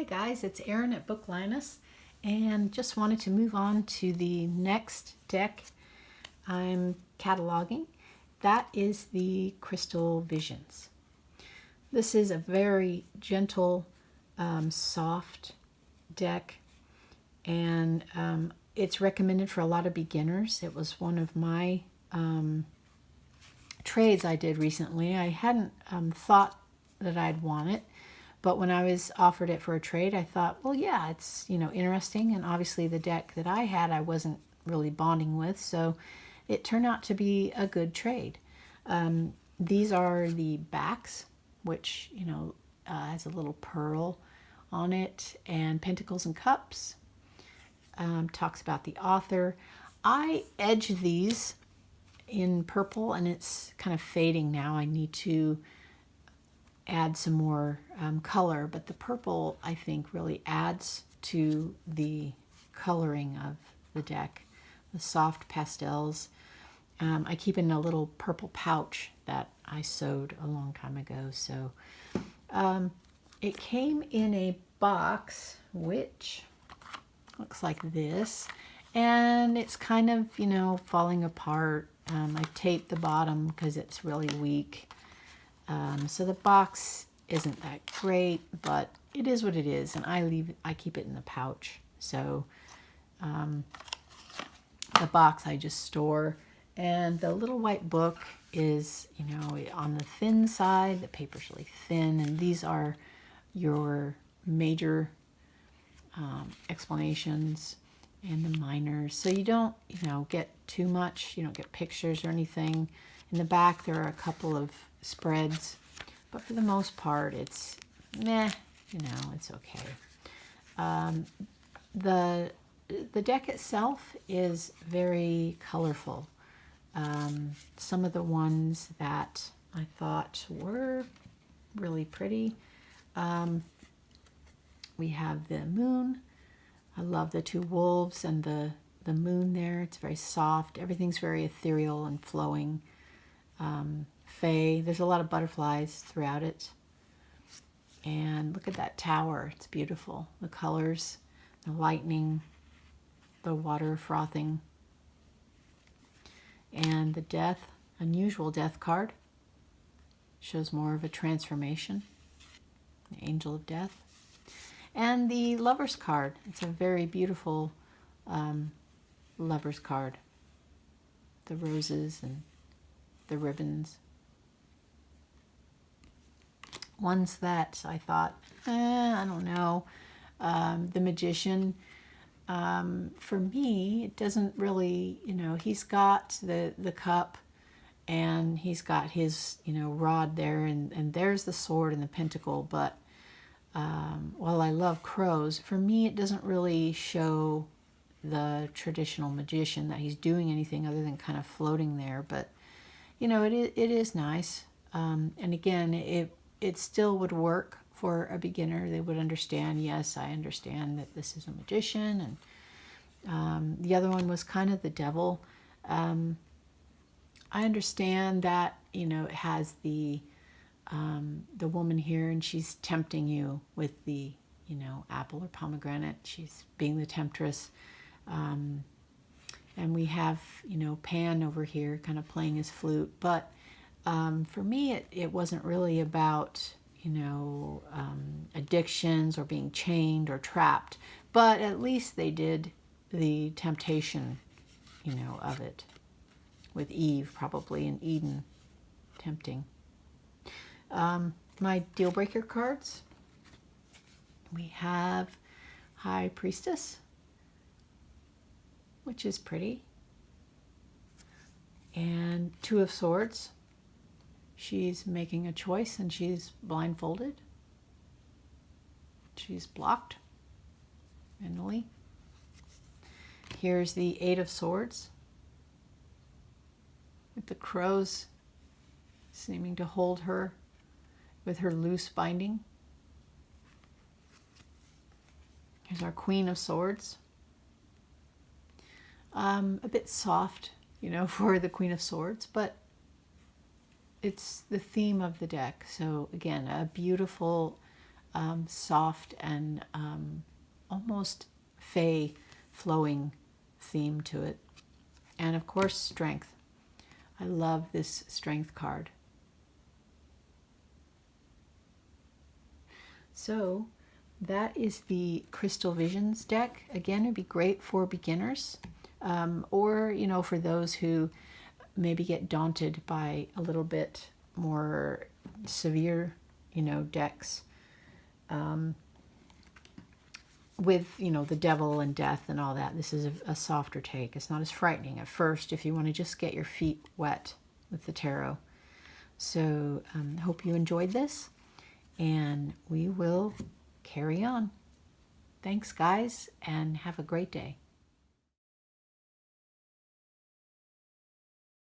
guys, it's Erin at Book Linus, and just wanted to move on to the next deck I'm cataloging. That is the Crystal Visions. This is a very gentle, soft deck, and it's recommended for a lot of beginners. It was one of my trades I did recently. I hadn't thought that I'd want it, but when I was offered it for a trade, I thought, well, yeah, it's, interesting. And obviously the deck that I had, I wasn't really bonding with, so it turned out to be a good trade. These are the backs, which, has a little pearl on it, and Pentacles and Cups. Talks about the author. I edged these in purple, and it's kind of fading now. I need to add some more color, but the purple, I think, really adds to the coloring of the deck. The soft pastels. I keep in a little purple pouch that I sewed a long time ago. So it came in a box, which looks like this, and it's kind of, falling apart. I taped the bottom because it's really weak. So the box isn't that great, but it is what it is, and I keep it in the pouch. So the box I just store, and the little white book is, on the thin side. The paper's really thin, and these are your major explanations and the minors. So you don't, get too much. You don't get pictures or anything. In the back, there are a couple of spreads, but for the most part, it's meh. It's okay. The deck itself is very colorful. Some of the ones that I thought were really pretty. We have the moon. I love the two wolves and the moon there. It's very soft. Everything's very ethereal and flowing. Fae. There's a lot of butterflies throughout it. And look at that tower. It's beautiful. The colors, the lightning, the water frothing. And the death, unusual death card. Shows more of a transformation. The angel of death. And the lover's card. It's a very beautiful lover's card. The roses and the ribbons. Ones that I thought, I don't know. The magician, for me, it doesn't really, he's got the cup, and he's got his, rod there, and there's the sword and the pentacle. But while I love crows, for me, it doesn't really show the traditional magician that he's doing anything other than kind of floating there. But it is nice. And again, it still would work for a beginner. They would understand, yes, I understand that this is a magician. And the other one was kind of the devil. I understand that, it has the woman here, and she's tempting you with the, apple or pomegranate. She's being the temptress. And we have, Pan over here kind of playing his flute. But for me, it wasn't really about, addictions or being chained or trapped. But at least they did the temptation, of it. With Eve, probably, in Eden, tempting. My deal breaker cards. We have High Priestess, which is pretty. And Two of Swords. She's making a choice, and she's blindfolded. She's blocked mentally. Here's the Eight of Swords, with the crows seeming to hold her with her loose binding. Here's our Queen of Swords. A bit soft, for the Queen of Swords, but it's the theme of the deck. So again, a beautiful soft and almost fey flowing theme to it. And of course, strength. I love this strength card. So that is the Crystal Visions deck. Again, it'd be great for beginners, or, you know, for those who maybe get daunted by a little bit more severe, you know, decks. With, you know, the devil and death and all that. This is a softer take. It's not as frightening at first if you want to just get your feet wet with the tarot. So I hope you enjoyed this, and we will carry on. Thanks, guys, and have a great day.